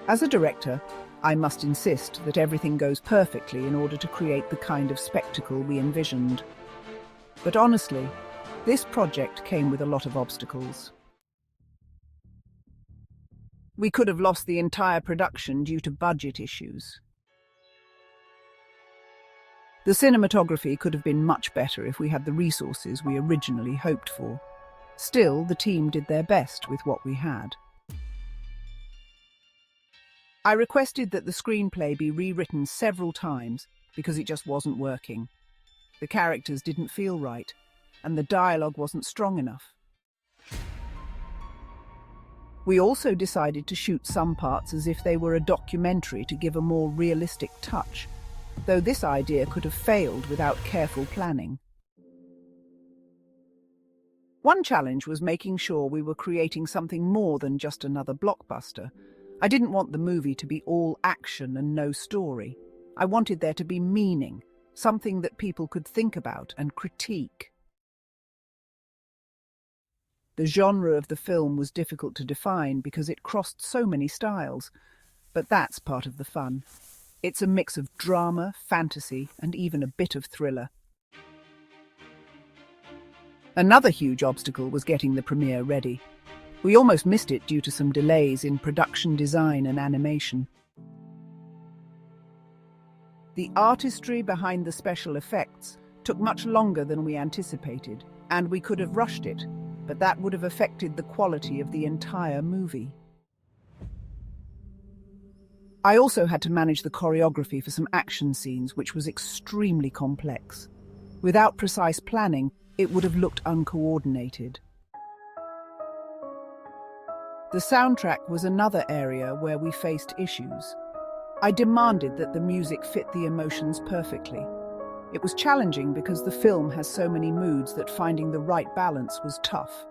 As a director, I must insist that everything goes perfectly in order to create the kind of spectacle we envisioned. But honestly, this project came with a lot of obstacles. We could have lost the entire production due to budget issues. The cinematography could have been much better if we had the resources we originally hoped for. Still, the team did their best with what we had. I requested that the screenplay be rewritten several times because it just wasn't working. The characters didn't feel right, and the dialogue wasn't strong enough. We also decided to shoot some parts as if they were a documentary to give a more realistic touch, though this idea could have failed without careful planning. One challenge was making sure we were creating something more than just another blockbuster. I didn't want the movie to be all action and no story. I wanted there to be meaning, something that people could think about and critique. The genre of the film was difficult to define because it crossed so many styles, but that's part of the fun. It's a mix of drama, fantasy, and even a bit of thriller. Another huge obstacle was getting the premiere ready. We almost missed it due to some delays in production design and animation. The artistry behind the special effects took much longer than we anticipated, and we could have rushed it, but that would have affected the quality of the entire movie. I also had to manage the choreography for some action scenes, which was extremely complex. Without precise planning, it would have looked uncoordinated. The soundtrack was another area where we faced issues. I demanded that the music fit the emotions perfectly. It was challenging because the film has so many moods that finding the right balance was tough.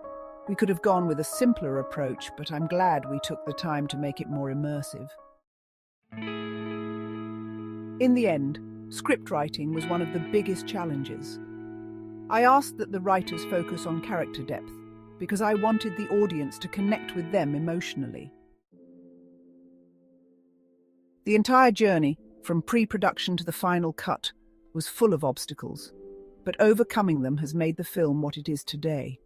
We could have gone with a simpler approach, but I'm glad we took the time to make it more immersive. In the end, script writing was one of the biggest challenges. I asked that the writers focus on character depth because I wanted the audience to connect with them emotionally. The entire journey, from pre-production to the final cut, was full of obstacles, but overcoming them has made the film what it is today.